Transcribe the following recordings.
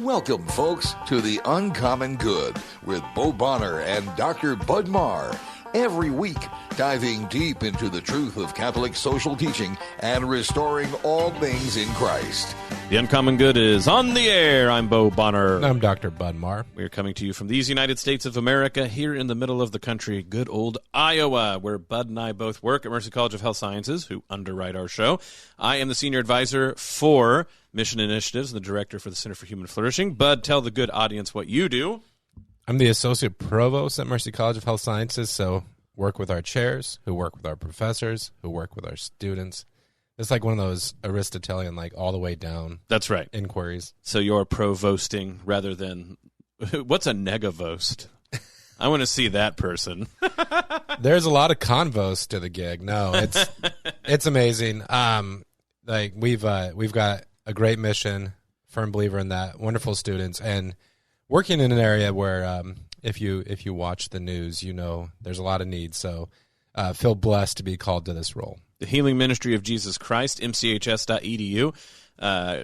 Welcome, folks, to the Uncommon Good with Bo Bonner and Dr. Bud Marr. Every week, diving deep into the truth of Catholic social teaching and restoring all things in Christ. The Uncommon Good is on the air. I'm Bo Bonner. I'm Dr. Bud Marr. We're coming to you from these United States of America, here in the middle of the country, good old Iowa, where Bud and I both work at Mercy College of Health Sciences, who underwrite our show. I am the senior advisor for Mission Initiatives and the director for the Center for Human Flourishing. Bud, tell the good audience what you do. I'm the associate provost at Mercy College of Health Sciences, so work with our chairs, who work with our professors, who work with our students. It's like one of those Aristotelian, like all the way down. That's right. Inquiries. So you're provosting rather than, what's a negavost? I want to see that person. There's a lot of convos to the gig. No, it's amazing. Like we've got a great mission, firm believer in that, wonderful students, and working in an area where if you watch the news, you know there's a lot of needs. So feel blessed to be called to this role. The Healing Ministry of Jesus Christ, mchs.edu.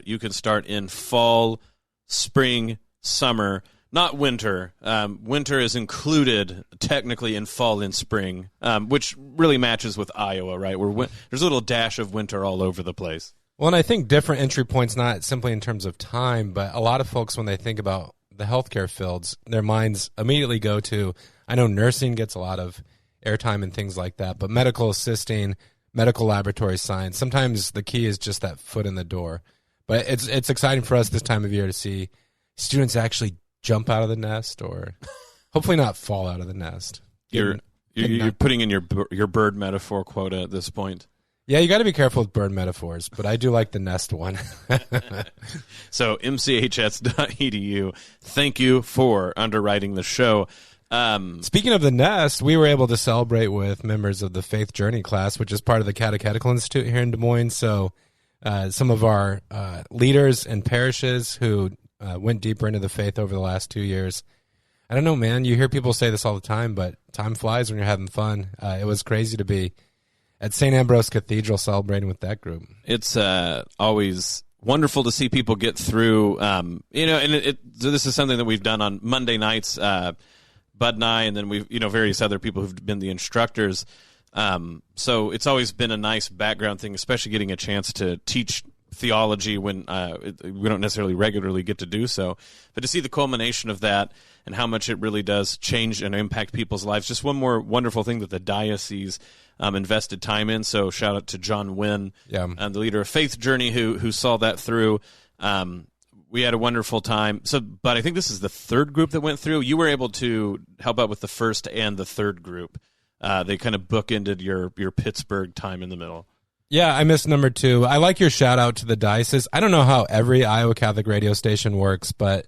You can start in fall, spring, summer, not winter. Winter is included technically in fall and spring, which really matches with Iowa, right? There's a little dash of winter all over the place. Well, and I think different entry points, not simply in terms of time, but a lot of folks, when they think about the healthcare fields, their minds immediately go to, I know nursing gets a lot of airtime and things like that, but medical assisting, medical laboratory science, sometimes the key is just that foot in the door. But it's exciting for us this time of year to see students actually jump out of the nest, or hopefully not fall out of the nest. You're putting in your bird metaphor quota at this point. Yeah, you got to be careful with bird metaphors, but I do like the nest one. So mchs.edu, thank you for underwriting the show. Speaking of the nest, we were able to celebrate with members of the Faith Journey class, which is part of the Catechetical Institute here in Des Moines. So some of our leaders and parishes who went deeper into the faith over the last 2 years. I don't know, man. You hear people say this all the time, but time flies when you're having fun. It was crazy to be at St. Ambrose Cathedral celebrating with that group. It's always wonderful to see people get through, and so this is something that we've done on Monday nights, Bud and I, and then we've, various other people who've been the instructors. So it's always been a nice background thing, especially getting a chance to teach theology when we don't necessarily regularly get to do so. But to see the culmination of that and how much it really does change and impact people's lives. Just one more wonderful thing that the diocese invested time in. So shout out to John Wynn, the leader of Faith Journey, who saw that through. We had a wonderful time. But I think this is the third group that went through. You were able to help out with the first and the third group. They kind of bookended your Pittsburgh time in the middle. Yeah, I missed number 2. I like your shout out to the diocese. I don't know how every Iowa Catholic radio station works, but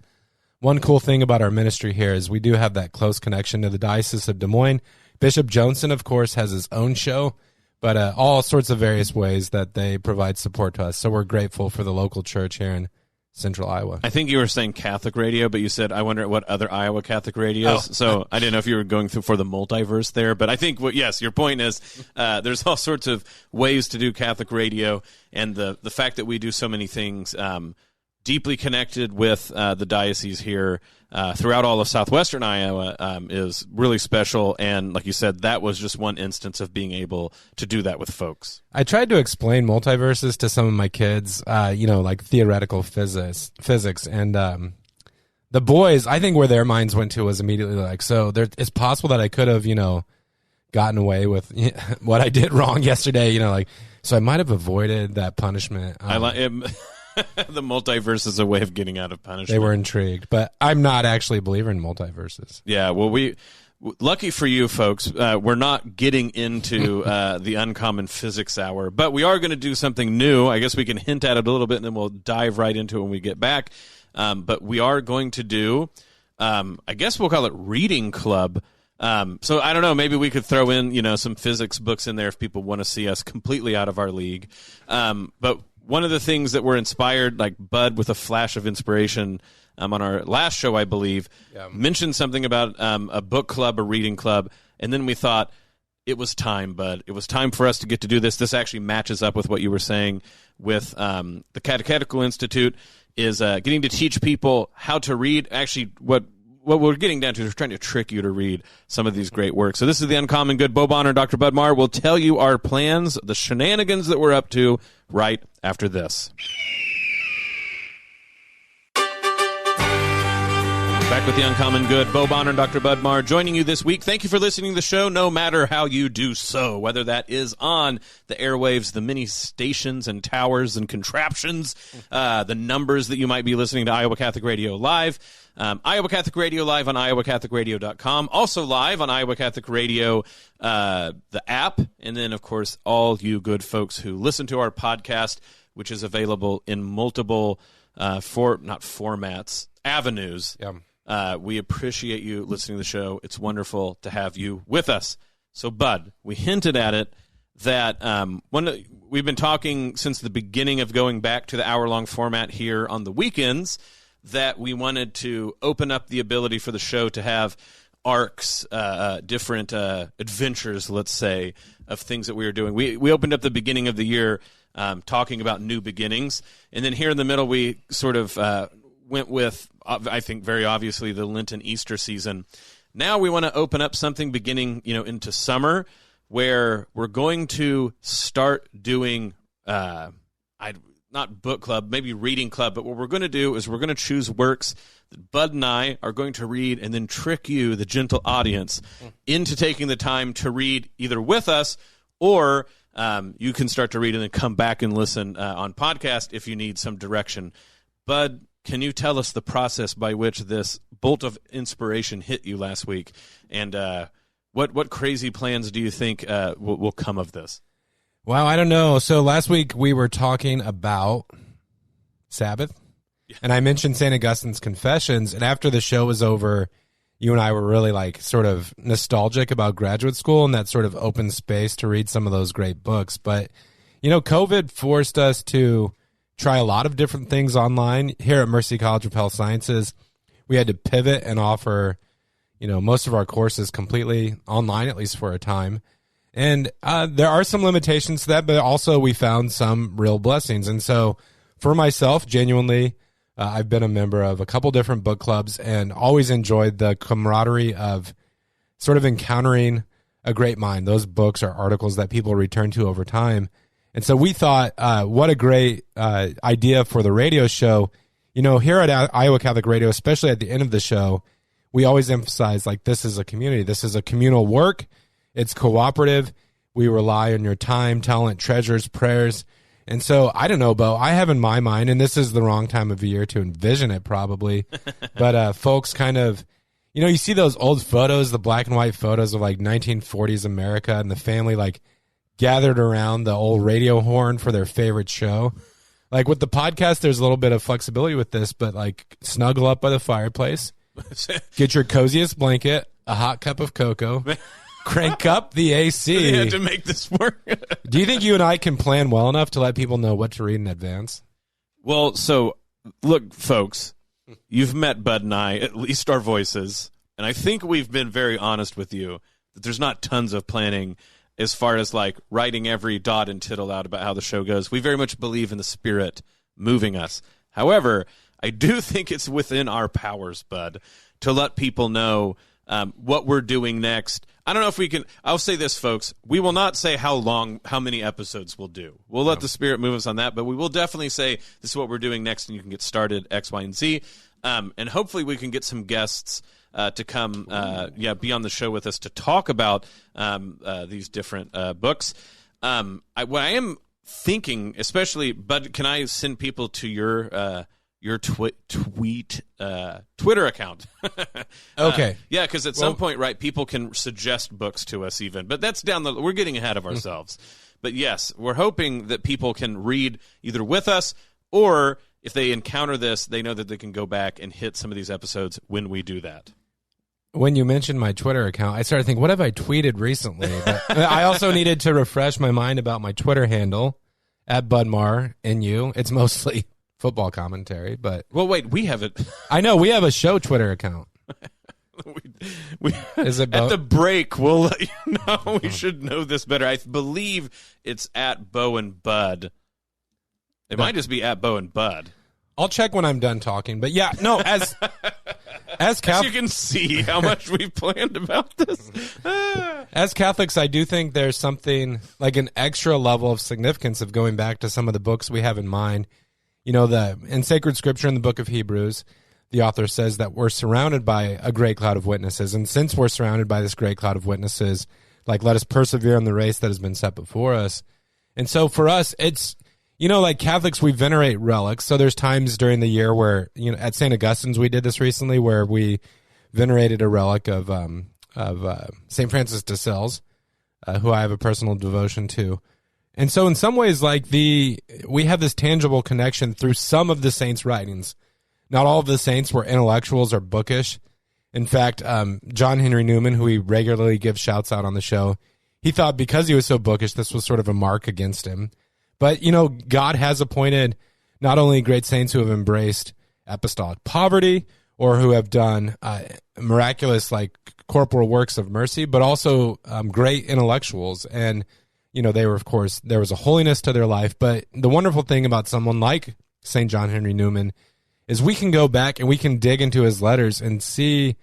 one cool thing about our ministry here is we do have that close connection to the Diocese of Des Moines. Bishop Joensen, of course, has his own show, but all sorts of various ways that they provide support to us. So we're grateful for the local church here in Central Iowa. I think you were saying Catholic radio, but you said, I wonder what other Iowa Catholic radios. Oh. So I didn't know if you were going through for the multiverse there, but I think, yes, your point is there's all sorts of ways to do Catholic radio, and the fact that we do so many things deeply connected with the diocese here throughout all of southwestern Iowa is really special. And like you said, that was just one instance of being able to do that with folks. I tried to explain multiverses to some of my kids, like theoretical physics. And the boys, I think where their minds went to was immediately like, so it's possible that I could have, gotten away with what I did wrong yesterday, so I might have avoided that punishment. I like it. The multiverse is a way of getting out of punishment. They were intrigued, but I'm not actually a believer in multiverses. Yeah, well, lucky for you folks, we're not getting into the Uncommon Physics Hour, but we are going to do something new. I guess we can hint at it a little bit, and then we'll dive right into it when we get back. But we are going to do, I guess we'll call it Reading Club. So I don't know, maybe we could throw in, some physics books in there if people want to see us completely out of our league. But one of the things that were inspired, like Bud with a flash of inspiration on our last show, I believe, mentioned something about a book club, a reading club, and then we thought it was time, Bud. It was time for us to get to do this. This actually matches up with what you were saying. with the Catechetical Institute is getting to teach people how to read. Actually, what we're getting down to is trying to trick you to read some of these great works. So this is the Uncommon Good. Bo Bonner and Dr. Bud Marr will tell you our plans, the shenanigans that we're up to right after this. Back with the Uncommon Good, Bo Bonner and Dr. Bud Marr joining you this week. Thank you for listening to the show, no matter how you do so, whether that is on the airwaves, the many stations and towers and contraptions, the numbers that you might be listening to Iowa Catholic Radio Live, Iowa Catholic Radio Live on iowacatholicradio.com, also live on Iowa Catholic Radio, the app, and then, of course, all you good folks who listen to our podcast, which is available in multiple, avenues. Yeah. We appreciate you listening to the show. It's wonderful to have you with us. So, Bud, we hinted at it that we've been talking since the beginning of going back to the hour-long format here on the weekends, that we wanted to open up the ability for the show to have arcs, different adventures, let's say, of things that we were doing. We opened up the beginning of the year talking about new beginnings, and then here in the middle we sort of went with, I think very obviously, the Lenten Easter season. Now we want to open up something beginning, into summer, where we're going to start doing, not book club, maybe reading club, but what we're going to do is we're going to choose works that Bud and I are going to read and then trick you, the gentle audience, into taking the time to read either with us, or you can start to read and then come back and listen on podcast if you need some direction. Bud, can you tell us the process by which this bolt of inspiration hit you last week, and what crazy plans do you think will come of this? Wow, I don't know. So last week we were talking about Sabbath, and I mentioned St. Augustine's Confessions, and after the show was over, you and I were really sort of nostalgic about graduate school and that sort of open space to read some of those great books. But, COVID forced us to try a lot of different things online. Here at Mercy College of Health Sciences, we had to pivot and offer, most of our courses completely online, at least for a time. And there are some limitations to that, but also we found some real blessings. And so for myself, genuinely, I've been a member of a couple different book clubs and always enjoyed the camaraderie of sort of encountering a great mind. Those books are articles that people return to over time. And so we thought, what a great idea for the radio show. Here at Iowa Catholic Radio, especially at the end of the show, we always emphasize, this is a community. This is a communal work. It's cooperative. We rely on your time, talent, treasures, prayers. And so, I don't know, Bo, I have in my mind, and this is the wrong time of year to envision it probably, but folks kind of, you see those old photos, the black and white photos of 1940s America, and the family gathered around the old radio horn for their favorite show. With the podcast, there's a little bit of flexibility with this, but snuggle up by the fireplace, get your coziest blanket, a hot cup of cocoa, crank up the AC. We had to make this work. Do you think you and I can plan well enough to let people know what to read in advance? Well, so look, folks, you've met Bud and I, at least our voices, and I think we've been very honest with you that there's not tons of planning as far as writing every dot and tittle out about how the show goes. We very much believe in the Spirit moving us. However, I do think it's within our powers, Bud, to let people know what we're doing next. I don't know if we can. I'll say this, folks. We will not say how many episodes we'll do. We'll let the Spirit move us on that, but we will definitely say this is what we're doing next, and you can get started X, Y, and Z. And hopefully we can get some guests to come, be on the show with us to talk about these different books. What I am thinking, especially, Bud, can I send people to your Twitter account? Okay. Yeah, because at some point, right, people can suggest books to us even, but that's we're getting ahead of ourselves. But yes, we're hoping that people can read either with us, or if they encounter this, they know that they can go back and hit some of these episodes when we do that. When you mentioned my Twitter account, I started thinking, what have I tweeted recently? But I also needed to refresh my mind about my Twitter handle, @BudMarr, NU. It's mostly football commentary, but... Well, wait, we have it. I know, we have a show Twitter account. Is it at the break, we'll let you know. We should know this better. I believe it's @Bo and Bud. It might just be at Bo and Bud. I'll check when I'm done talking. But yeah, no, as you can see how much we've planned about this. As Catholics, I do think there's something like an extra level of significance of going back to some of the books we have in mind. You know, in sacred scripture in the book of Hebrews, the author says that we're surrounded by a great cloud of witnesses. And since we're surrounded by this great cloud of witnesses, like, let us persevere in the race that has been set before us. And so for us, it's, you know, like Catholics, we venerate relics. So there's times during the year where, you know, at St. Augustine's, we did this recently, where we venerated a relic of St. Francis de Sales, who I have a personal devotion to. And so in some ways, like, we have this tangible connection through some of the saints' writings. Not all of the saints were intellectuals or bookish. In fact, John Henry Newman, who we regularly give shouts out on the show, he thought because he was so bookish, this was sort of a mark against him. But, you know, God has appointed not only great saints who have embraced apostolic poverty or who have done miraculous, like, corporal works of mercy, but also great intellectuals. And, you know, they were, of course, there was a holiness to their life. But the wonderful thing about someone like St. John Henry Newman is we can go back and we can dig into his letters and see, you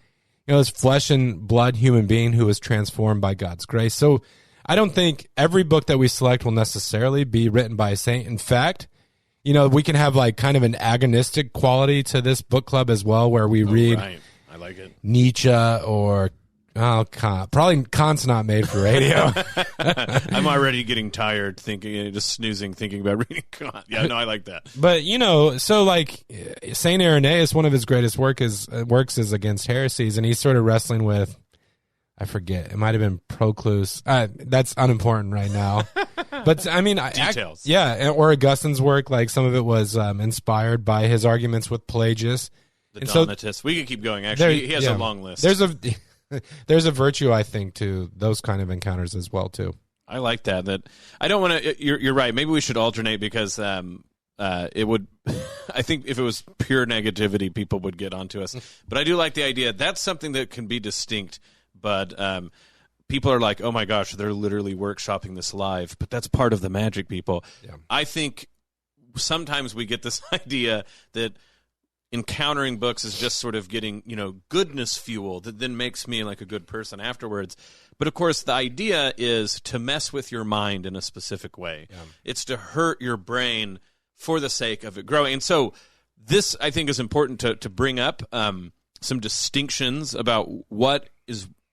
know, this flesh and blood human being who was transformed by God's grace. So I don't think every book that we select will necessarily be written by a saint. In fact, you know, we can have like kind of an agonistic quality to this book club as well, where we read right. I like it. Nietzsche or Kant. Probably Kant's not made for radio. I'm already getting tired thinking, just snoozing, thinking about reading Kant. Yeah, no, I like that. But, you know, so like St. Irenaeus, one of his greatest works is against heresies, and he's sort of wrestling with, I forget, it might have been Proclus. That's unimportant right now. But, I mean, details. Or Augustine's work, like some of it was inspired by his arguments with Pelagius. The Donatists. We could keep going, actually. He has a long list. There's a virtue, I think, to those kind of encounters as well, too. I like that. That I don't want to. You're right. Maybe we should alternate because it would. I think if it was pure negativity, people would get onto us. But I do like the idea. That's something that can be distinct. But people are like, "Oh my gosh, they're literally workshopping this live." But that's part of the magic, people. Yeah. I think sometimes we get this idea that encountering books is just sort of getting, you know, goodness fuel that then makes me like a good person afterwards. But of course, the idea is to mess with your mind in a specific way. Yeah. It's to hurt your brain for the sake of it growing. And so this, I think, is important to bring up some distinctions about what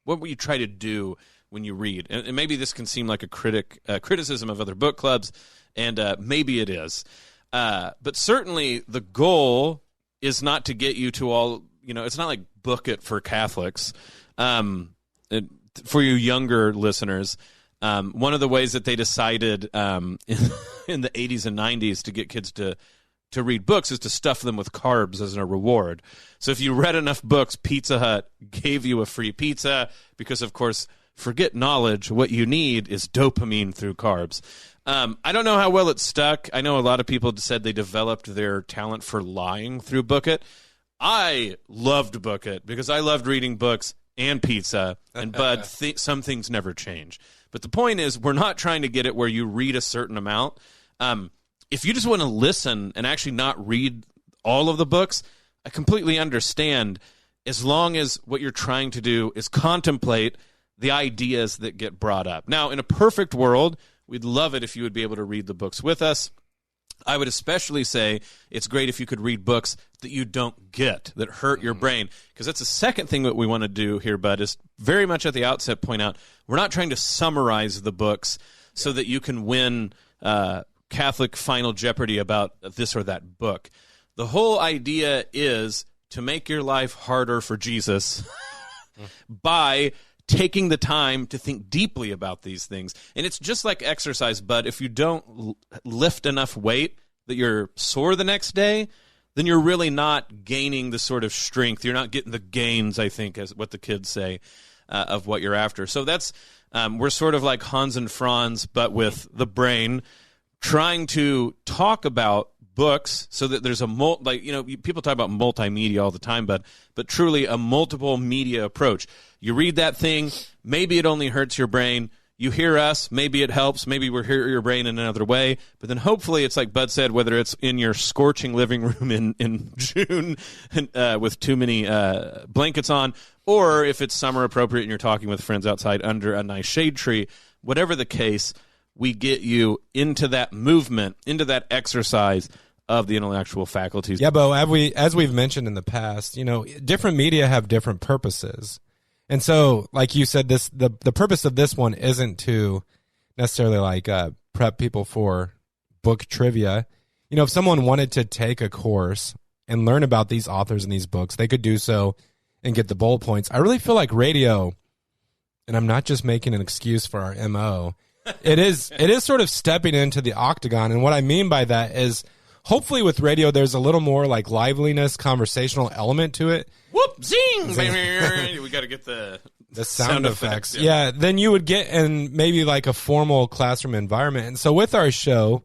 we try to do when you read. And maybe this can seem like a criticism of other book clubs, and maybe it is. But certainly the goal is not to get you to all, you know, it's not like book it for Catholics. For you younger listeners, one of the ways that they decided in the 80s and 90s to get kids to read books is to stuff them with carbs as a reward. So if you read enough books, Pizza Hut gave you a free pizza because, of course, forget knowledge. What you need is dopamine through carbs. I don't know how well it stuck. I know a lot of people said they developed their talent for lying through Book It. I loved Book It because I loved reading books and pizza, and Bud, some things never change. But the point is, we're not trying to get it where you read a certain amount. If you just want to listen and actually not read all of the books, I completely understand, as long as what you're trying to do is contemplate the ideas that get brought up. Now, in a perfect world, we'd love it if you would be able to read the books with us. I would especially say it's great if you could read books that you don't get, that hurt your brain, because that's the second thing that we want to do here, Bud, is very much at the outset point out, we're not trying to summarize the books so that you can win Catholic Final Jeopardy about this or that book. The whole idea is to make your life harder for Jesus by taking the time to think deeply about these things. And it's just like exercise, but if you don't lift enough weight that you're sore the next day, then you're really not gaining the sort of strength. You're not getting the gains, I think, as what the kids say, of what you're after. So that's, we're sort of like Hans and Franz, but with the brain, trying to talk about books so that there's people talk about multimedia all the time, but truly a multiple media approach. You read that thing, maybe it only hurts your brain. you hear us, maybe it helps, maybe we're hear your brain in another way, but then hopefully it's like Bud said, whether it's in your scorching living room in June with too many blankets on, or if it's summer appropriate and you're talking with friends outside under a nice shade tree, whatever the case, we get you into that movement, into that exercise of the intellectual faculties. Yeah, Bo, as we've mentioned in the past, different media have different purposes. And so, like you said, the purpose of this one isn't to necessarily prep people for book trivia. If someone wanted to take a course and learn about these authors and these books, they could do so and get the bullet points. I really feel like radio, and I'm not just making an excuse for our MO, it is sort of stepping into the octagon. And what I mean by that is, hopefully with radio, there's a little more like liveliness, conversational element to it. Whoop, zing! We got to get the sound effects. Yeah, then you would get in maybe like a formal classroom environment. And so with our show,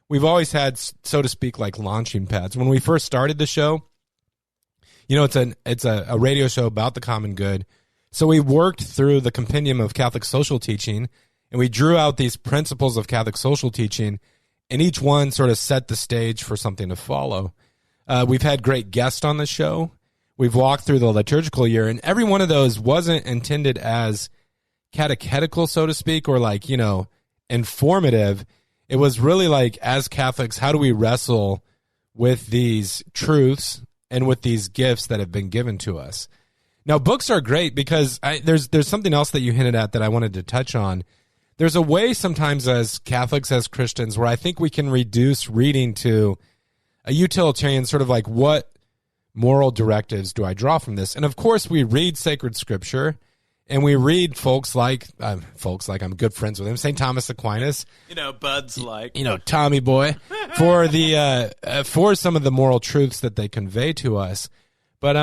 we've always had, so to speak, like launching pads. When we first started the show, it's a radio show about the common good. So we worked through the compendium of Catholic social teaching, and we drew out these principles of Catholic social teaching, and each one sort of set the stage for something to follow. We've had great guests on the show. We've walked through the liturgical year, and every one of those wasn't intended as catechetical, so to speak, or informative. It was really like, as Catholics, how do we wrestle with these truths and with these gifts that have been given to us? Now, books are great because there's something else that you hinted at that I wanted to touch on. There's a way sometimes as Catholics, as Christians, where I think we can reduce reading to a utilitarian sort of like, what moral directives do I draw from this? And of course, we read sacred scripture, and we read folks like I'm good friends with him, St. Thomas Aquinas. Bud's like. Tommy boy, for for some of the moral truths that they convey to us. But,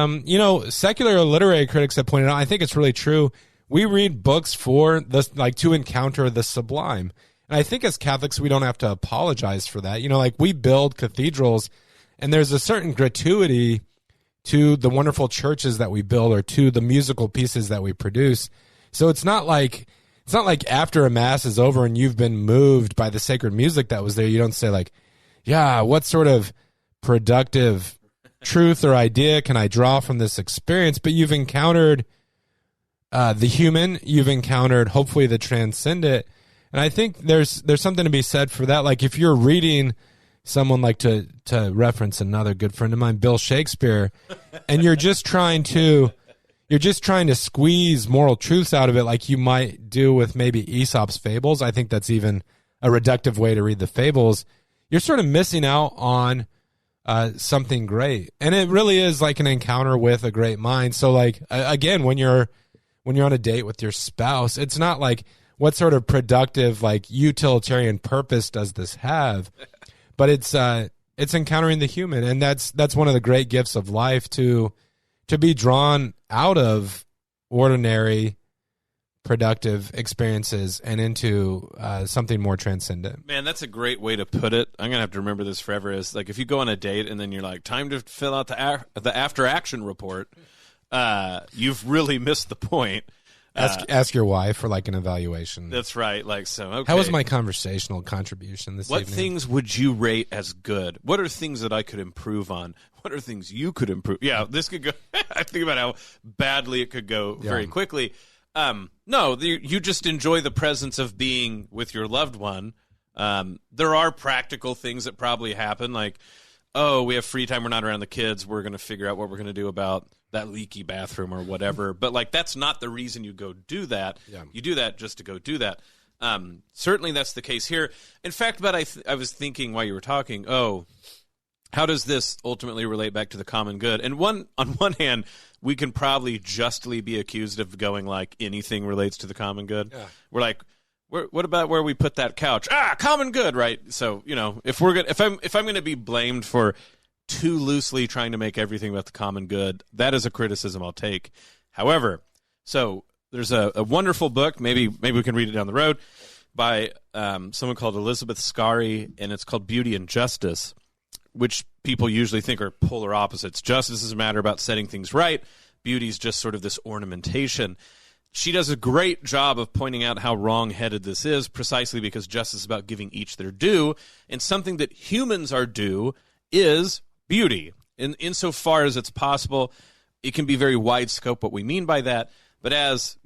secular literary critics have pointed out, I think it's really true, we read books for to encounter the sublime. And I think as Catholics, we don't have to apologize for that. We build cathedrals, and there's a certain gratuity to the wonderful churches that we build, or to the musical pieces that we produce. So it's not like after a mass is over and you've been moved by the sacred music that was there, you don't say what sort of productive truth or idea can I draw from this experience? But you've encountered the human, you've encountered hopefully the transcendent. And I think there's something to be said for that. Like, if you're reading someone, like to reference another good friend of mine, Bill Shakespeare, and you're just trying to squeeze moral truths out of it, like you might do with maybe Aesop's fables. I think that's even a reductive way to read the fables. You're sort of missing out on something great. And it really is like an encounter with a great mind. So again, when you're on a date with your spouse, it's not like, what sort of productive, utilitarian purpose does this have? But it's encountering the human, and that's one of the great gifts of life, to be drawn out of ordinary productive experiences and into something more transcendent. Man, that's a great way to put it. I'm gonna have to remember this forever. Is like, if you go on a date and then you're like, time to fill out the after action report, you've really missed the point. Ask your wife for an evaluation. That's right. Okay. How was my conversational contribution this evening? What things would you rate as good? What are things that I could improve on? What are things you could improve? Yeah, this could go. I think about how badly it could go very quickly. No, you just enjoy the presence of being with your loved one. There are practical things that probably happen, like, oh, we have free time, we're not around the kids, we're going to figure out what we're going to do about that leaky bathroom or whatever. But that's not the reason you go do that. Yeah. You do that just to go do that. Certainly that's the case here. In fact, but I was thinking while you were talking, how does this ultimately relate back to the common good? And on one hand, we can probably justly be accused of going anything relates to the common good. Yeah. We're like, what about where we put that couch? Common good, right? So, if I'm going to be blamed for too loosely trying to make everything about the common good, that is a criticism I'll take. However, so there's a wonderful book, maybe we can read it down the road, by someone called Elizabeth Scary, and it's called Beauty and Justice, which people usually think are polar opposites. Justice is a matter about setting things right. Beauty is just sort of this ornamentation. she does a great job of pointing out how wrong-headed this is, precisely because justice is about giving each their due, and something that humans are due is beauty. Insofar as it's possible, it can be very wide scope what we mean by that, but as,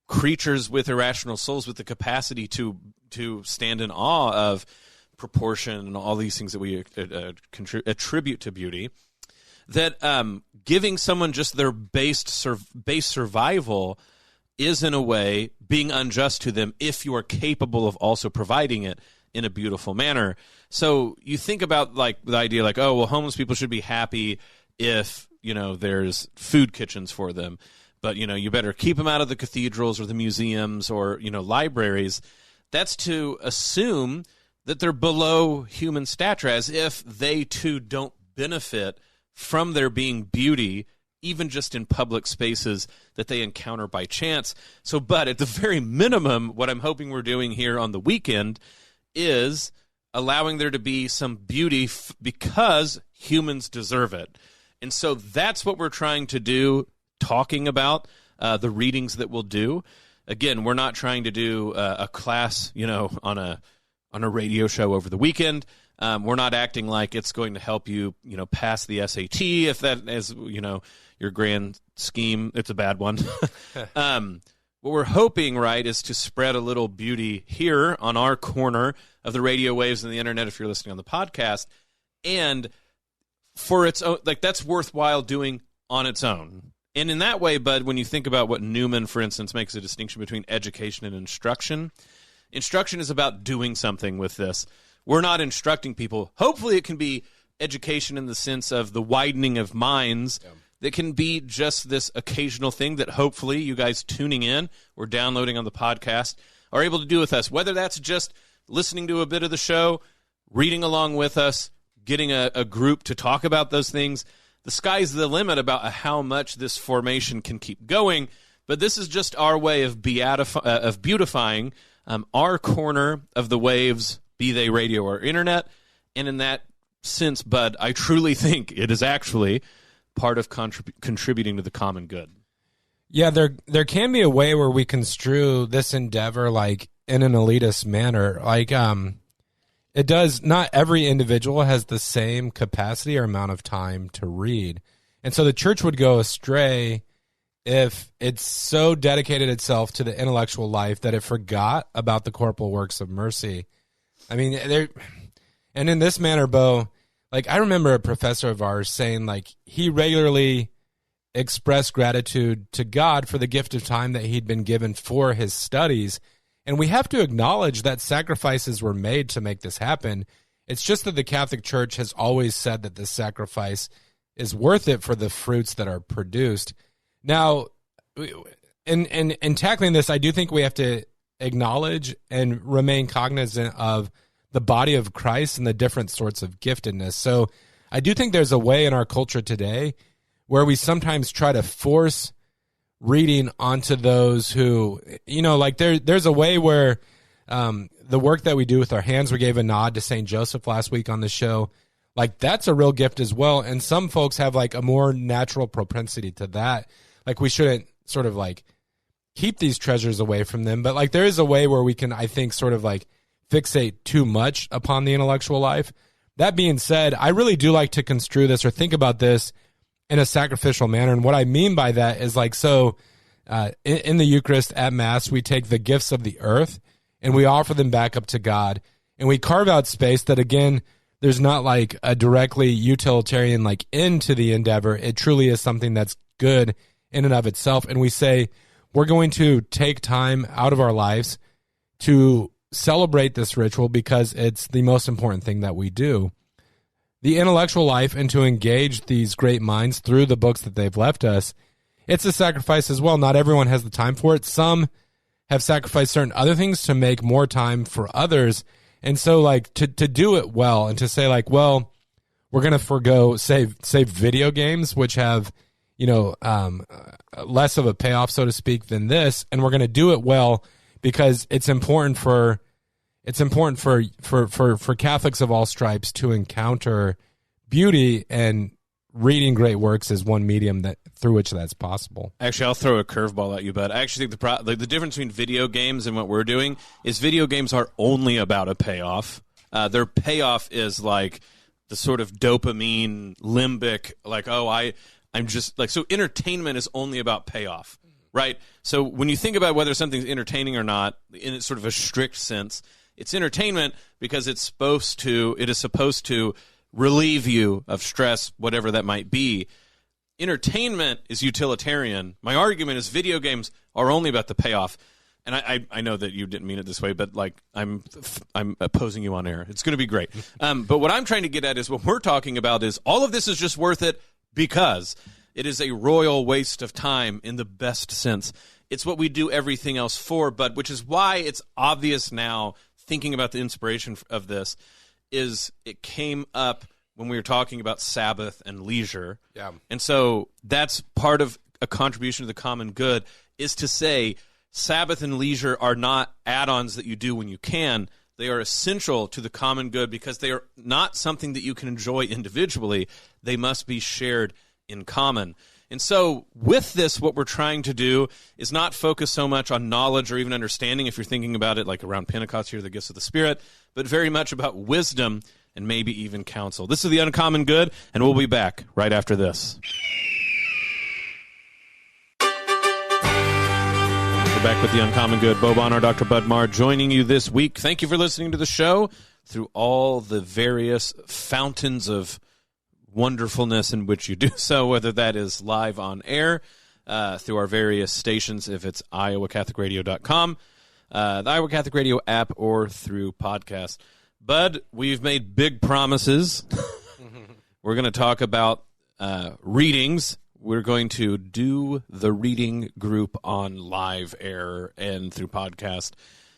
creatures with irrational souls with the capacity to stand in awe of proportion and all these things that we attribute to beauty, that giving someone just their base survival is, in a way, being unjust to them if you are capable of also providing it in a beautiful manner. So you think about the idea homeless people should be happy if, there's food kitchens for them. But, you better keep them out of the cathedrals or the museums or, libraries. That's to assume that they're below human stature, as if they too don't benefit from there being beauty, even just in public spaces that they encounter by chance. So, but at the very minimum, what I'm hoping we're doing here on the weekend is allowing there to be some beauty because humans deserve it. And so that's what we're trying to do, talking about the readings that we'll do. Again, we're not trying to do a class, on a radio show over the weekend. We're not acting like it's going to help you, pass the SAT, if that is, your grand scheme. It's a bad one. What we're hoping, right, is to spread a little beauty here on our corner of the radio waves and the internet if you're listening on the podcast. And for its own, that's worthwhile doing on its own. And in that way, Bud, when you think about what Newman, for instance, makes a distinction between education and instruction, instruction is about doing something with this. We're not instructing people. Hopefully it can be education in the sense of the widening of minds. Yeah. That can be just this occasional thing that hopefully you guys tuning in or downloading on the podcast are able to do with us, whether that's just listening to a bit of the show, reading along with us, getting a group to talk about those things. The sky's the limit about how much this formation can keep going, but this is just our way of beautifying our corner of the waves, be they radio or internet. And in that sense, Bud, I truly think it is actually part of contributing to the common good. Yeah, there can be a way where we construe this endeavor in an elitist manner. It does, not every individual has the same capacity or amount of time to read. And so the church would go astray if it's so dedicated itself to the intellectual life that it forgot about the corporal works of mercy. I mean, and in this manner, Bo, I remember a professor of ours saying, he regularly expressed gratitude to God for the gift of time that he'd been given for his studies. And we have to acknowledge that sacrifices were made to make this happen. It's just that the Catholic Church has always said that this sacrifice is worth it for the fruits that are produced. Now, in tackling this, I do think we have to acknowledge and remain cognizant of the body of Christ and the different sorts of giftedness. So I do think there's a way in our culture today where we sometimes try to force reading onto those who, there's a way where the work that we do with our hands, we gave a nod to St. Joseph last week on the show, that's a real gift as well. And some folks have a more natural propensity to that. We shouldn't sort of keep these treasures away from them. But there is a way where we can, I think, sort of fixate too much upon the intellectual life. That being said, I really do like to construe this or think about this in a sacrificial manner. And what I mean by that is in the Eucharist at Mass, we take the gifts of the earth and we offer them back up to God. And we carve out space that, again, there's not a directly utilitarian end to the endeavor. It truly is something that's good in and of itself. And we say, we're going to take time out of our lives to celebrate this ritual because it's the most important thing that we do. The intellectual life and to engage these great minds through the books that they've left us, it's a sacrifice as well. Not everyone has the time for it. Some have sacrificed certain other things to make more time for others. And so to do it well and to say well, we're going to forego, say video games, which have, less of a payoff, so to speak, than this. And we're going to do it well because it's important for Catholics of all stripes to encounter beauty and reading great works is one medium that through which that's possible. Actually, I'll throw a curveball at you, bud. I actually think the difference between video games and what we're doing is video games are only about a payoff. Their payoff is like the sort of dopamine, limbic, like, oh, I'm just like, so entertainment is only about payoff, right? So when you think about whether something's entertaining or not, in sort of a strict sense, it's entertainment because it is supposed to relieve you of stress, whatever that might be. Entertainment is utilitarian. My argument is video games are only about the payoff. And I know that you didn't mean it this way, but like I'm opposing you on air. It's going to be great. But what I'm trying to get at is what we're talking about is all of this is just worth it because it is a royal waste of time in the best sense. It's what we do everything else for, but which is why it's obvious now, thinking about the inspiration of this, is it came up when we were talking about Sabbath and leisure. Yeah. And so that's part of a contribution to the common good, is to say Sabbath and leisure are not add-ons that you do when you can. They are essential to the common good because they are not something that you can enjoy individually. They must be shared in common. And so with this, what we're trying to do is not focus so much on knowledge or even understanding, if you're thinking about it like around Pentecost here, the gifts of the Spirit, but very much about wisdom and maybe even counsel. This is the Uncommon Good, and we'll be back right after this. We're back with the Uncommon Good. Bo Bonner, Dr. Bud Marr joining you this week. Thank you for listening to the show through all the various fountains of wonderfulness in which you do so, whether that is live on air, through our various stations, if it's iowacatholicradio.com, the Iowa Catholic Radio app, or through podcast. Bud, we've made big promises. We're going to talk about readings. We're going to do the reading group on live air and through podcast.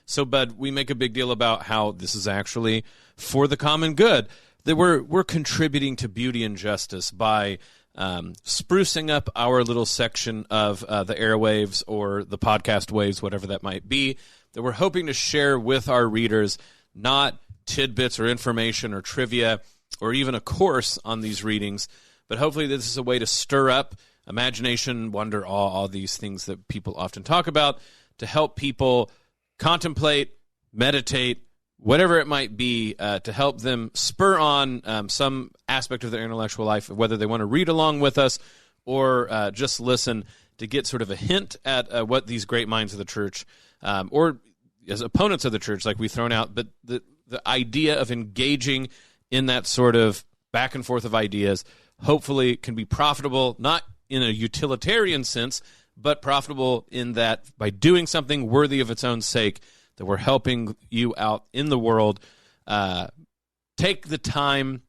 So, Bud, we make a big deal about how this is actually for the common good, that we're contributing to beauty and justice by sprucing up our little section of the airwaves or the podcast waves, whatever that might be, that we're hoping to share with our readers, not tidbits or information or trivia or even a course on these readings, but hopefully this is a way to stir up imagination, wonder, awe, all these things that people often talk about, to help people contemplate, meditate, whatever it might be, to help them spur on some aspect of their intellectual life, whether they want to read along with us or just listen, to get sort of a hint at what these great minds of the church, or as opponents of the church, like we've thrown out, but the idea of engaging in that sort of back and forth of ideas hopefully can be profitable, not in a utilitarian sense, but profitable in that by doing something worthy of its own sake, that we're helping you out in the world. Take the time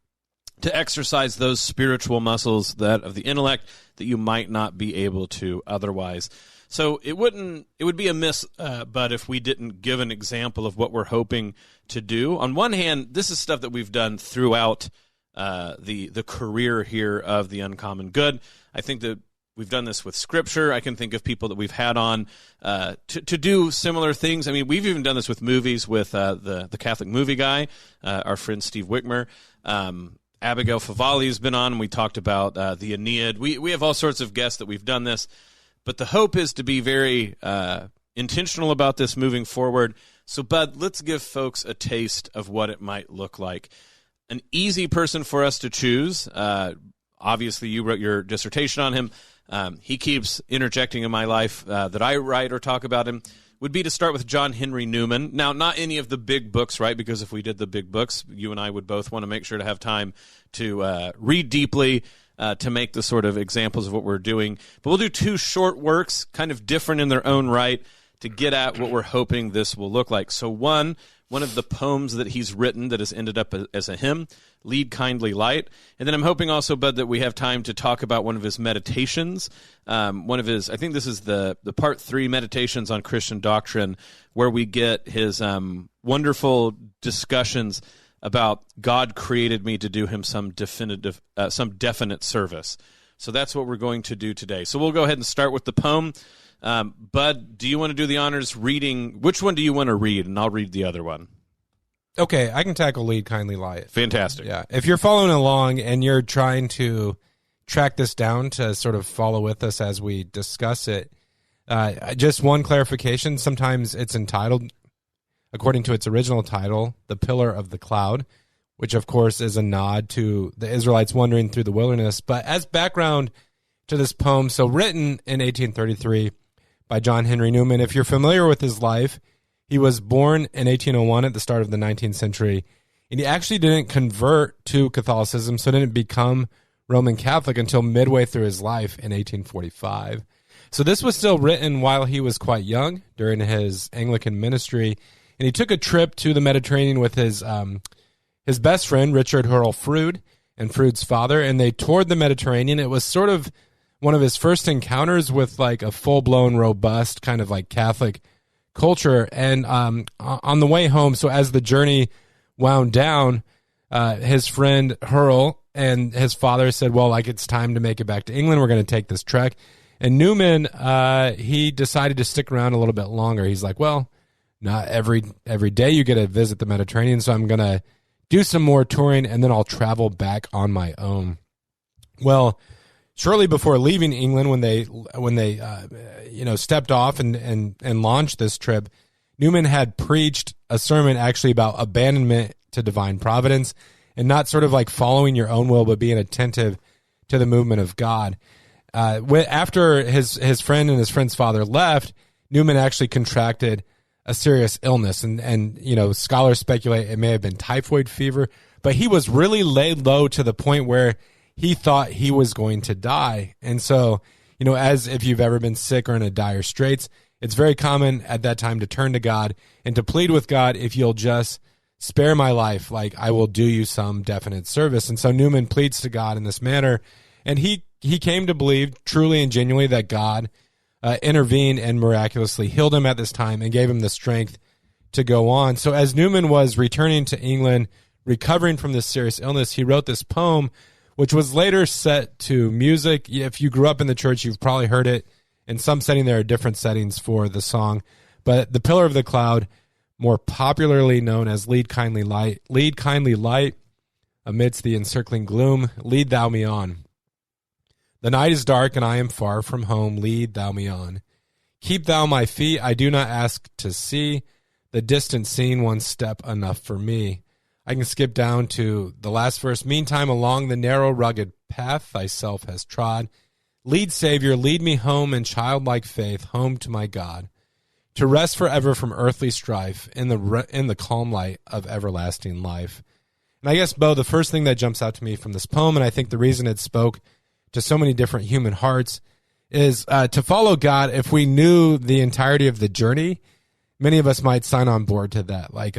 to exercise those spiritual muscles, that of the intellect, that you might not be able to otherwise. So it would be amiss, but if we didn't give an example of what we're hoping to do. On one hand, this is stuff that we've done throughout the career here of the Uncommon Good. I think that we've done this with Scripture. I can think of people that we've had on to do similar things. I mean, we've even done this with movies with the Catholic movie guy, our friend Steve Wickmer. Abigail Favali has been on, and we talked about the Aeneid. We have all sorts of guests that we've done this. But the hope is to be very intentional about this moving forward. So, Bud, let's give folks a taste of what it might look like. An easy person for us to choose. Obviously, you wrote your dissertation on him. He keeps interjecting in my life that I write or talk about him. Would be to start with John Henry Newman. Now, not any of the big books, right? Because if we did the big books, you and I would both want to make sure to have time to read deeply, to make the sort of examples of what we're doing. But we'll do two short works, kind of different in their own right, to get at what we're hoping this will look like. So one of the poems that he's written that has ended up as a hymn, Lead Kindly Light. And then I'm hoping also, Bud, that we have time to talk about one of his meditations, one of his, I think this is the part 3 meditations on Christian doctrine, where we get his wonderful discussions about God created me to do him some definite service. So that's what we're going to do today. So we'll go ahead and start with the poem. Bud, do you want to do the honors reading? Which one do you want to read? And I'll read the other one. Okay, I can tackle Lead Kindly Light. Fantastic. Yeah. If you're following along and you're trying to track this down to sort of follow with us as we discuss it. Just one clarification. Sometimes it's entitled, according to its original title, The Pillar of the Cloud, which, of course, is a nod to the Israelites wandering through the wilderness. But as background to this poem, so written in 1833 by John Henry Newman, if you're familiar with his life, he was born in 1801 at the start of the 19th century, and he actually didn't convert to Catholicism, so didn't become Roman Catholic until midway through his life in 1845. So this was still written while he was quite young during his Anglican ministry, and he took a trip to the Mediterranean with his best friend, Richard Hurrell Froude, and Froude's father, and they toured the Mediterranean. It was sort of one of his first encounters with like a full-blown, robust kind of like Catholic culture. And on the way home, so as the journey wound down, his friend Hurrell and his father said, well, like, it's time to make it back to England. We're going to take this trek. And Newman, he decided to stick around a little bit longer. He's like, well, not every day you get to visit the Mediterranean, so I'm going to do some more touring, and then I'll travel back on my own. Well, shortly before leaving England, when they stepped off and launched this trip, Newman had preached a sermon actually about abandonment to divine providence and not sort of like following your own will, but being attentive to the movement of God. After his friend and his friend's father left, Newman actually contracted a serious illness, and scholars speculate it may have been typhoid fever, but he was really laid low to the point where he thought he was going to die. And so, as if you've ever been sick or in a dire straits, it's very common at that time to turn to God and to plead with God, if you'll just spare my life, like, I will do you some definite service. And so Newman pleads to God in this manner, and he came to believe truly and genuinely that God intervened and miraculously healed him at this time and gave him the strength to go on. So as Newman was returning to England, recovering from this serious illness, he wrote this poem, which was later set to music. If you grew up in the church, you've probably heard it. In some setting, there are different settings for the song. But The Pillar of the Cloud, more popularly known as Lead Kindly Light, amidst the encircling gloom, lead thou me on. The night is dark and I am far from home, lead thou me on. Keep thou my feet, I do not ask to see the distant scene, one step enough for me. I can skip down to the last verse. Meantime, along the narrow, rugged path thyself has trod, lead, Savior, lead me home in childlike faith, home to my God, to rest forever from earthly strife in the calm light of everlasting life. And I guess, Bo, the first thing that jumps out to me from this poem, and I think the reason it spoke to so many different human hearts, is to follow God. If we knew the entirety of the journey, many of us might sign on board to that. Like,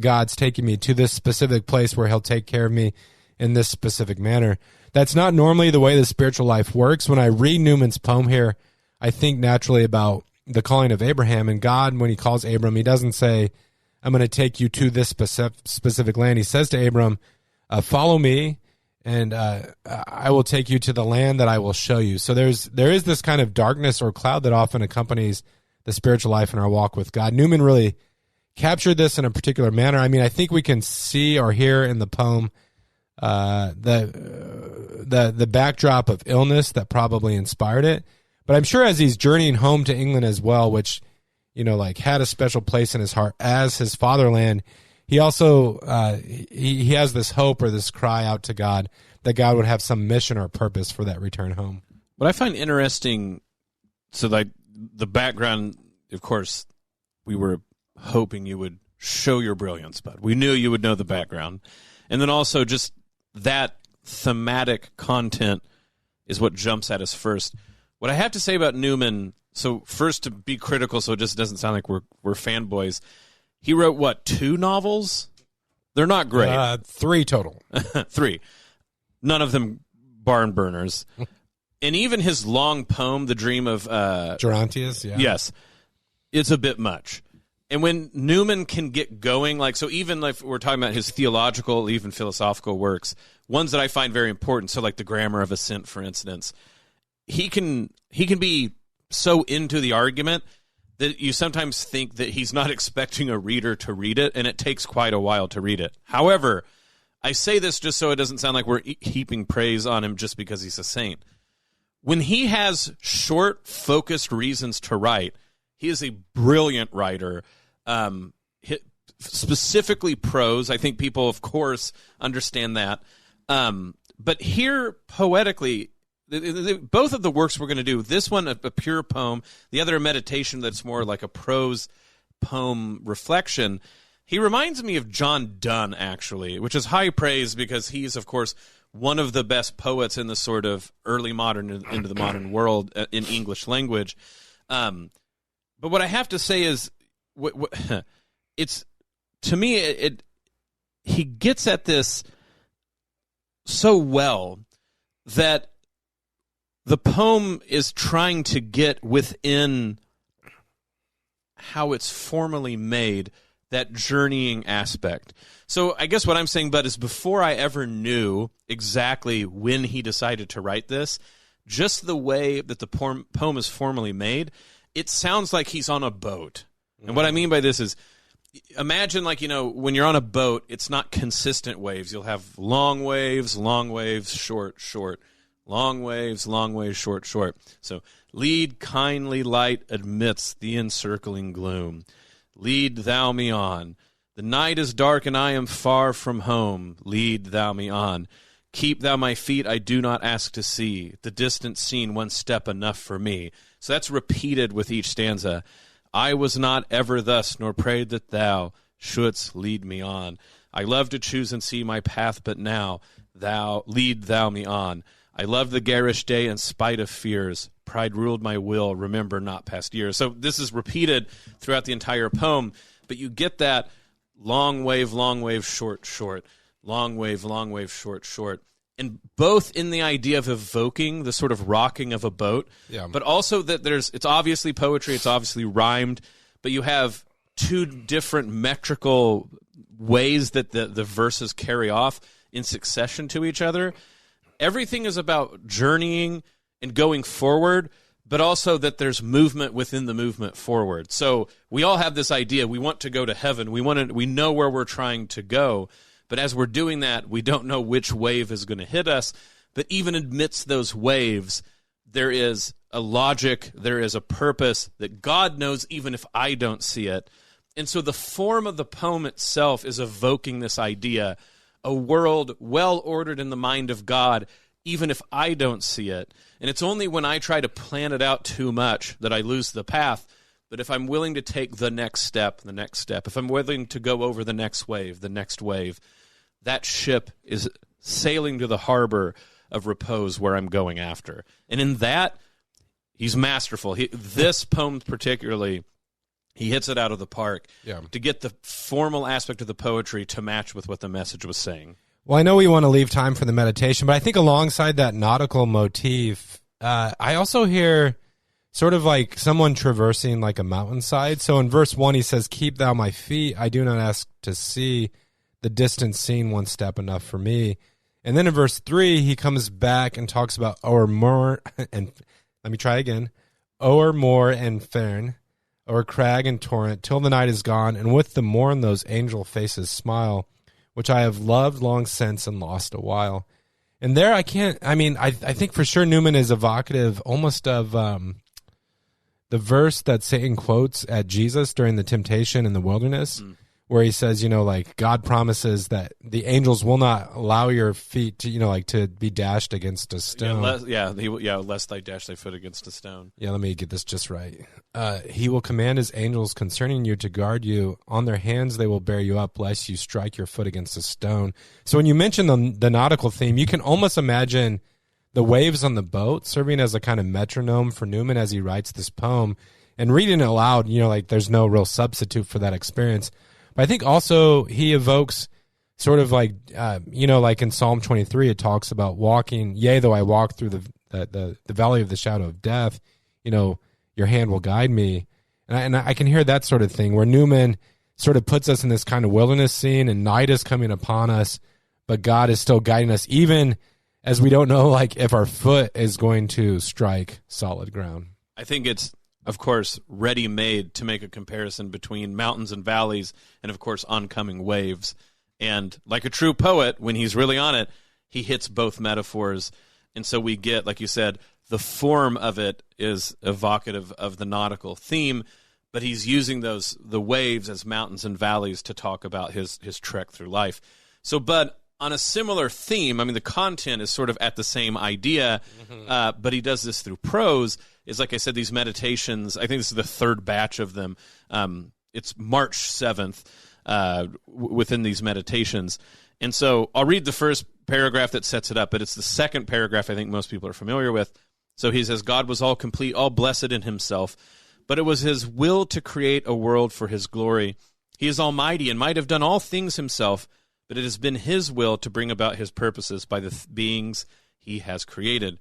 God's taking me to this specific place where he'll take care of me in this specific manner. That's not normally the way the spiritual life works. When I read Newman's poem here, I think naturally about the calling of Abraham, and God, when he calls Abram, he doesn't say, I'm going to take you to this specific land. He says to Abram, follow me, and I will take you to the land that I will show you. So there is this kind of darkness or cloud that often accompanies the spiritual life in our walk with God. Newman really captured this in a particular manner. I mean, I think we can see or hear in the poem the backdrop of illness that probably inspired it. But I'm sure as he's journeying home to England as well, which, had a special place in his heart as his fatherland, he also he has this hope or this cry out to God that God would have some mission or purpose for that return home. What I find interesting, so like the background, of course, we were hoping you would show your brilliance, but we knew you would know the background. And then also just that thematic content is what jumps at us first. What I have to say about Newman, so first to be critical so it just doesn't sound like we're fanboys, he wrote, 2 novels? They're not great. 3 total. 3. None of them barn burners. And even his long poem, The Dream of... Gerontius, yeah. Yes. It's a bit much. And when Newman can get going, so even like we're talking about his theological, even philosophical works, ones that I find very important, so like the Grammar of Assent, for instance, he can be so into the argument that you sometimes think that he's not expecting a reader to read it, and it takes quite a while to read it. However, I say this just so it doesn't sound like we're heaping praise on him just because he's a saint. When he has short, focused reasons to write, he is a brilliant writer, specifically prose. I think people, of course, understand that. But here, poetically, both of the works we're going to do, this one a pure poem, the other a meditation that's more like a prose poem reflection. He reminds me of John Donne, actually, which is high praise because he's, of course, one of the best poets in the sort of early modern into the modern world in English language. But what I have to say is, it's, to me, he gets at this so well that the poem is trying to get within how it's formally made, that journeying aspect. So I guess what I'm saying, Bud, is before I ever knew exactly when he decided to write this, just the way that the poem is formally made, it sounds like he's on a boat. And what I mean by this is, imagine, like, when you're on a boat, it's not consistent waves. You'll have long waves, short, short. Long waves, short, short. So, lead kindly light amidst the encircling gloom. Lead thou me on. The night is dark and I am far from home. Lead thou me on. Keep thou my feet, I do not ask to see. The distant scene, one step enough for me. So that's repeated with each stanza. I was not ever thus, nor prayed that thou shouldst lead me on. I love to choose and see my path, but now lead thou me on. I love the garish day in spite of fears. Pride ruled my will, remember not past years. So this is repeated throughout the entire poem, but you get that long wave, short, short. Long wave, short, short. And both in the idea of evoking the sort of rocking of a boat, but also that it's obviously poetry, it's obviously rhymed, but you have two different metrical ways that the verses carry off in succession to each other. Everything is about journeying and going forward, but also that there's movement within the movement forward. So we all have this idea, we want to go to heaven, we know where we're trying to go, but as we're doing that, we don't know which wave is going to hit us. But even amidst those waves, there is a logic, there is a purpose that God knows even if I don't see it. And so the form of the poem itself is evoking this idea, a world well-ordered in the mind of God, even if I don't see it. And it's only when I try to plan it out too much that I lose the path. But if I'm willing to take the next step, if I'm willing to go over the next wave, that ship is sailing to the harbor of repose where I'm going after. And in that, he's masterful. This poem particularly, he hits it out of the park to get the formal aspect of the poetry to match with what the message was saying. Well, I know we want to leave time for the meditation, but I think alongside that nautical motif, I also hear sort of like someone traversing like a mountainside. So in verse 1, he says, keep thou my feet, I do not ask to see. The distance seen, one step enough for me. And then in verse 3, he comes back and talks about o'er moor, and let me try again, o'er moor and fern, o'er crag and torrent, till the night is gone, and with the morn those angel faces smile, which I have loved long since and lost a while. And there I think for sure Newman is evocative almost of the verse that Satan quotes at Jesus during the temptation in the wilderness, where he says, like God promises that the angels will not allow your feet to, to be dashed against a stone. Lest thy dash thy foot against a stone. Yeah, let me get this just right. He will command his angels concerning you to guard you. On their hands they will bear you up, lest you strike your foot against a stone. So when you mention the nautical theme, you can almost imagine the waves on the boat serving as a kind of metronome for Newman as he writes this poem. And reading it aloud, like there's no real substitute for that experience. But I think also he evokes sort of like, like in Psalm 23, it talks about walking, yea, though I walk through the valley of the shadow of death, your hand will guide me. And I can hear that sort of thing where Newman sort of puts us in this kind of wilderness scene and night is coming upon us, but God is still guiding us, even as we don't know, like, if our foot is going to strike solid ground. I think it's, of course, ready-made to make a comparison between mountains and valleys and, of course, oncoming waves. And like a true poet, when he's really on it, he hits both metaphors. And so we get, like you said, the form of it is evocative of the nautical theme, but he's using the waves as mountains and valleys to talk about his trek through life. So, but on a similar theme, I mean, the content is sort of at the same idea, but he does this through prose. Is like I said, these meditations, I think this is the third batch of them. It's March 7th within these meditations. And so I'll read the first paragraph that sets it up, but it's the second paragraph I think most people are familiar with. So he says, God was all complete, all blessed in himself, but it was his will to create a world for his glory. He is almighty and might have done all things himself, but it has been his will to bring about his purposes by the beings he has created.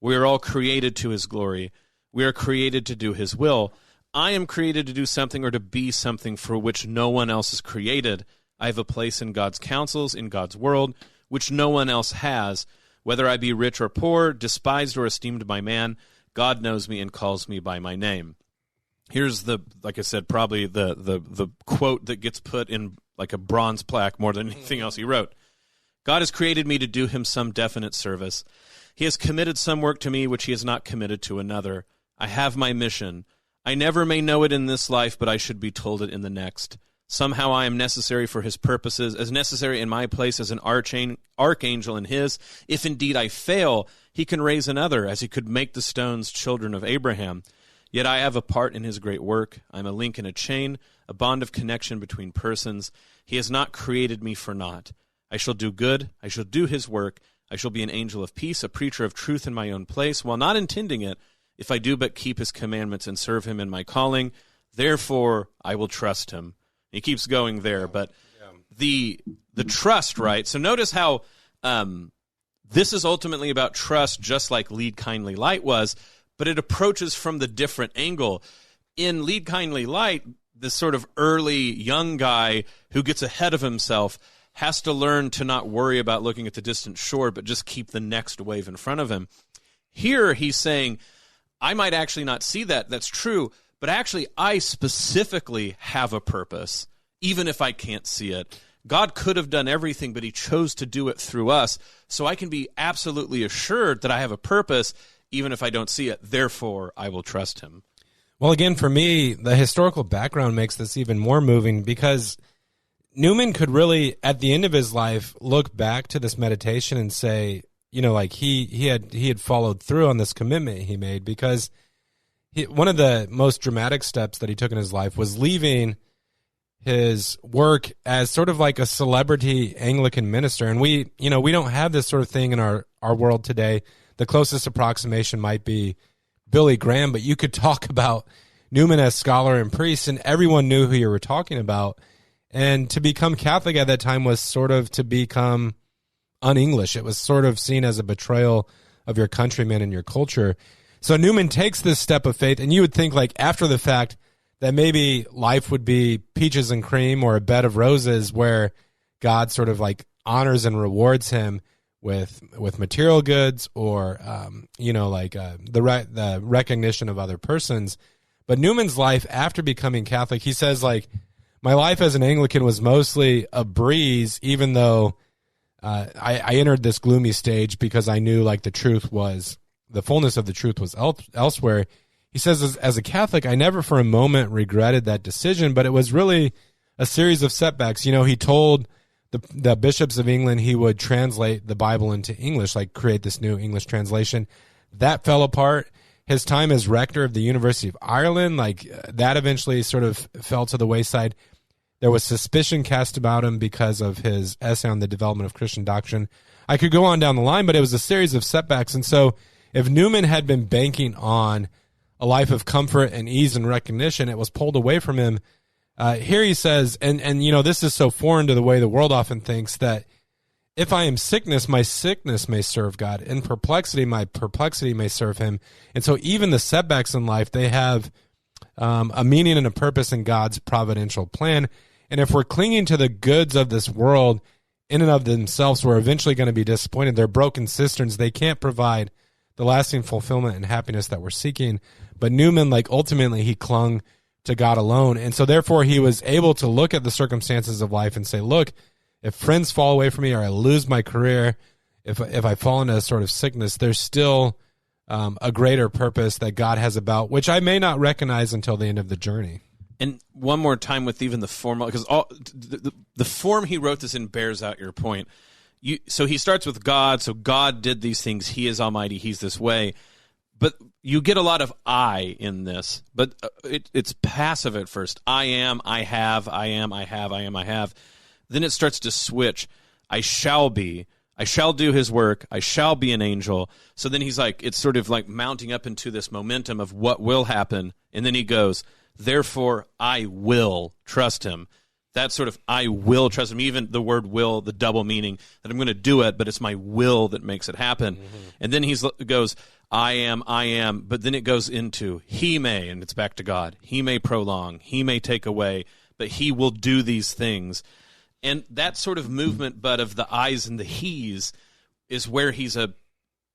We are all created to his glory. We are created to do his will. I am created to do something or to be something for which no one else is created. I have a place in God's counsels, in God's world, which no one else has. Whether I be rich or poor, despised or esteemed by man, God knows me and calls me by my name. Here's like I said, probably the quote that gets put in like a bronze plaque more than anything else he wrote. God has created me to do him some definite service. He has committed some work to me which he has not committed to another. I have my mission. I never may know it in this life, but I should be told it in the next. Somehow I am necessary for his purposes, as necessary in my place as an archangel in his. If indeed I fail, he can raise another, as he could make the stones children of Abraham. Yet I have a part in his great work. I am a link in a chain, a bond of connection between persons. He has not created me for naught. I shall do good. I shall do his work. I shall be an angel of peace, a preacher of truth in my own place, while not intending it, if I do but keep his commandments and serve him in my calling. Therefore I will trust him. He keeps going there, but the trust, right? So notice how this is ultimately about trust, just like Lead Kindly Light was, but it approaches from the different angle. In Lead Kindly Light, this sort of early young guy who gets ahead of himself has to learn to not worry about looking at the distant shore, but just keep the next wave in front of him. Here he's saying, I might actually not see that, that's true, but actually I specifically have a purpose, even if I can't see it. God could have done everything, but he chose to do it through us, so I can be absolutely assured that I have a purpose, even if I don't see it. Therefore, I will trust him. Well, again, for me, the historical background makes this even more moving, because Newman could really, at the end of his life, look back to this meditation and say, you know, like he had followed through on this commitment he made, because one of the most dramatic steps that he took in his life was leaving his work as sort of like a celebrity Anglican minister. And we don't have this sort of thing in our world today. The closest approximation might be Billy Graham, but you could talk about Newman as scholar and priest, and everyone knew who you were talking about. And to become Catholic at that time was sort of to become un-English. It was sort of seen as a betrayal of your countrymen and your culture. So Newman takes this step of faith, and you would think, like, after the fact, that maybe life would be peaches and cream or a bed of roses, where God sort of like honors and rewards him with material goods, or the recognition of other persons. But Newman's life after becoming Catholic, he says, like, my life as an Anglican was mostly a breeze, even though I entered this gloomy stage because I knew, like, the fullness of the truth was elsewhere. He says, as a Catholic, I never for a moment regretted that decision, but it was really a series of setbacks. You know, he told the bishops of England he would translate the Bible into English, like create this new English translation. That fell apart. His time as rector of the University of Ireland, like, that eventually sort of fell to the wayside. There was suspicion cast about him because of his essay on the development of Christian doctrine. I could go on down the line, but it was a series of setbacks. And so if Newman had been banking on a life of comfort and ease and recognition, it was pulled away from him. Here he says, and you know, this is so foreign to the way the world often thinks, that if I am sickness, my sickness may serve God. In perplexity, my perplexity may serve him. And so even the setbacks in life, they have a meaning and a purpose in God's providential plan. And if we're clinging to the goods of this world in and of themselves, we're eventually going to be disappointed. They're broken cisterns. They can't provide the lasting fulfillment and happiness that we're seeking. But Newman, like, ultimately he clung to God alone. And so therefore he was able to look at the circumstances of life and say, look, if friends fall away from me or I lose my career, if I fall into a sort of sickness, there's still a greater purpose that God has about, which I may not recognize until the end of the journey. And one more time with even the formal, because the form he wrote this in bears out your point. So he starts with God, so God did these things, he is almighty, he's this way. But you get a lot of I in this, but it's passive at first. I am, I have, I am, I have, I am, I have. Then it starts to switch. I shall be, I shall do his work, I shall be an angel. So then he's like, it's sort of like mounting up into this momentum of what will happen. And then he goes, therefore I will trust him. That sort of I will trust him. Even the word will, the double meaning, that I'm going to do it, but it's my will that makes it happen. Mm-hmm. And then he goes, I am, but then it goes into he may, and it's back to God. He may prolong, he may take away, but he will do these things. And that sort of movement, but of the I's and the he's, is where he's a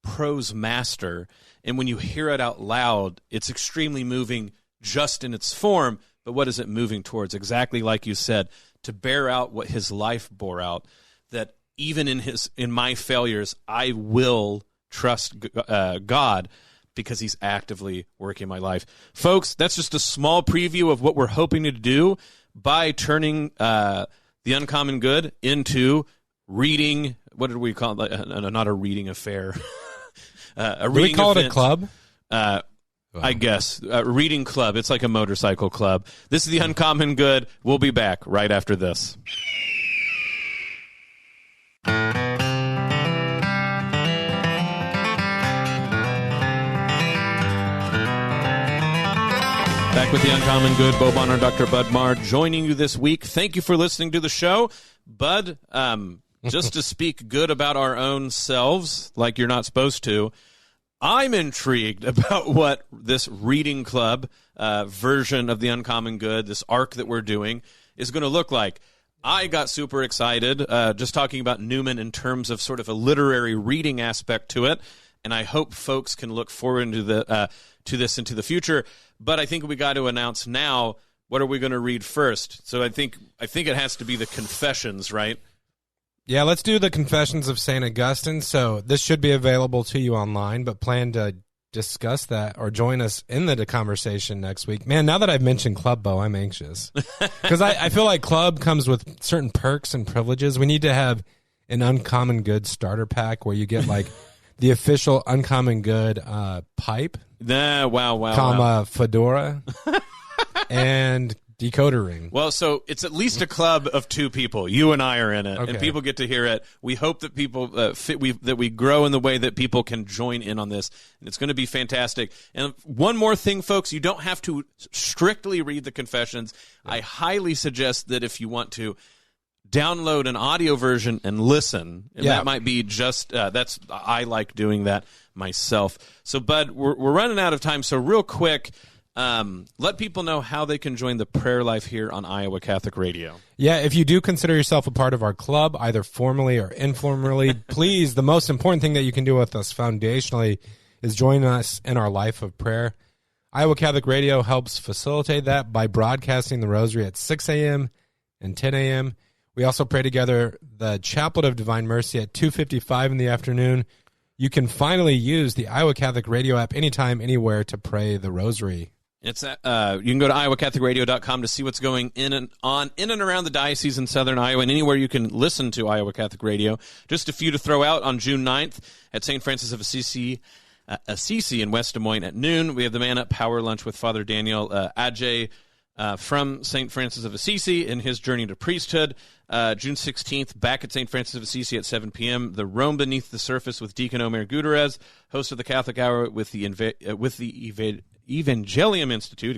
prose master. And when you hear it out loud, it's extremely moving just in its form, but what is it moving towards? Exactly like you said, to bear out what his life bore out, that even in my failures, I will trust God because he's actively working my life. Folks, that's just a small preview of what we're hoping to do by turning the Uncommon Good into reading, what did we call it? Not a reading affair. A reading do we call event. It a club? I guess. Reading club. It's like a motorcycle club. This is the Uncommon Good. We'll be back right after this. Back with the Uncommon Good, Bo Bonner, Dr. Bud Marr, joining you this week. Thank you for listening to the show. Bud, just to speak good about our own selves, like you're not supposed to, I'm intrigued about what this reading club version of the Uncommon Good, this arc that we're doing, is going to look like. I got super excited just talking about Newman in terms of sort of a literary reading aspect to it, and I hope folks can look forward to this into the future. But I think we got to announce now, what are we going to read first? So I think it has to be the Confessions, right? Yeah, let's do the Confessions of St. Augustine. So this should be available to you online, but plan to discuss that or join us in the conversation next week. Man, now that I've mentioned Club, Bo, I'm anxious. Because I feel like Club comes with certain perks and privileges. We need to have an Uncommon Good starter pack where you get like the official Uncommon Good pipe. Wow. Fedora and decoder ring. Well, so it's at least a club of two people. You and I are in it, okay. And people get to hear it. We hope that people that we grow in the way that people can join in on this, and it's going to be fantastic. And one more thing, folks, you don't have to strictly read the Confessions. Yeah. I highly suggest that if you want to, download an audio version and listen. And that might be just I like doing that myself. So, Bud, we're running out of time. So, real quick, let people know how they can join the prayer life here on Iowa Catholic Radio. Yeah, if you do consider yourself a part of our club, either formally or informally, please, the most important thing that you can do with us foundationally is join us in our life of prayer. Iowa Catholic Radio helps facilitate that by broadcasting the Rosary at 6 a.m. and 10 a.m. We also pray together the Chaplet of Divine Mercy at 2:55 in the afternoon. You can finally use the Iowa Catholic Radio app anytime, anywhere to pray the Rosary. It's you can go to iowacatholicradio.com to see what's going in and around the diocese in southern Iowa, and anywhere you can listen to Iowa Catholic Radio. Just a few to throw out. On June 9th at St. Francis of Assisi in West Des Moines at noon, we have the Man Up Power Lunch with Father Daniel Adjei from St. Francis of Assisi in his journey to priesthood. June 16th, back at St. Francis of Assisi at 7 p.m., the Rome Beneath the Surface with Deacon Omer Gutierrez, host of the Catholic Hour with the Evangelium Institute,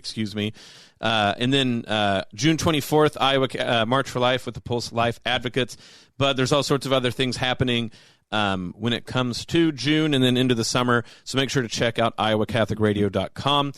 and then June 24th, Iowa March for Life with the Pulse Life Advocates. But there's all sorts of other things happening when it comes to June and then into the summer, so make sure to check out iowacatholicradio.com.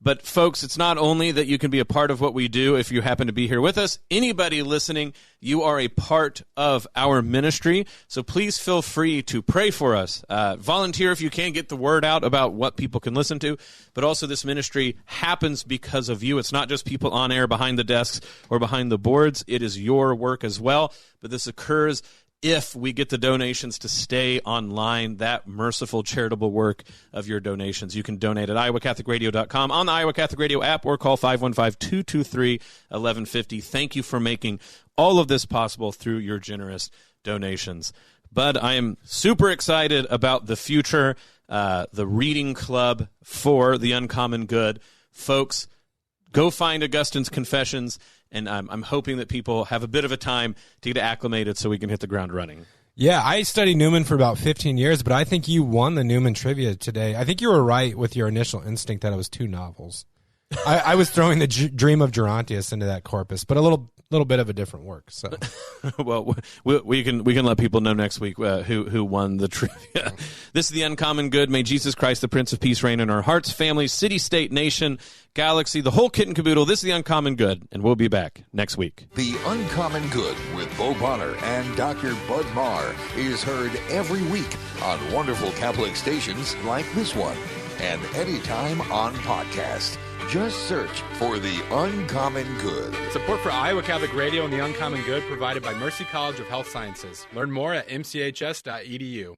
But folks, it's not only that you can be a part of what we do if you happen to be here with us. Anybody listening, you are a part of our ministry. So please feel free to pray for us. Volunteer if you can, get the word out about what people can listen to. But also this ministry happens because of you. It's not just people on air behind the desks or behind the boards. It is your work as well. But this occurs if we get the donations to stay online, that merciful charitable work of your donations. You can donate at iowacatholicradio.com, on the Iowa Catholic Radio app, or call 515-223-1150. Thank you for making all of this possible through your generous donations. Bud, I am super excited about the future, the reading club for the Uncommon Good. Folks, go find Augustine's Confessions. And I'm hoping that people have a bit of a time to get acclimated so we can hit the ground running. Yeah, I studied Newman for about 15 years, but I think you won the Newman trivia today. I think you were right with your initial instinct that it was 2 novels. I was throwing the Dream of Gerontius into that corpus, but a little bit of a different work. So, well, we can let people know next week who won the trivia. This is the Uncommon Good. May Jesus Christ, the Prince of Peace, reign in our hearts, families, city, state, nation, galaxy, the whole kit and caboodle. This is the Uncommon Good, and we'll be back next week. The Uncommon Good with Bo Bonner and Dr. Bud Marr is heard every week on wonderful Catholic stations like this one, and anytime on podcast. Just search for the Uncommon Good. Support for Iowa Catholic Radio and the Uncommon Good provided by Mercy College of Health Sciences. Learn more at mchs.edu.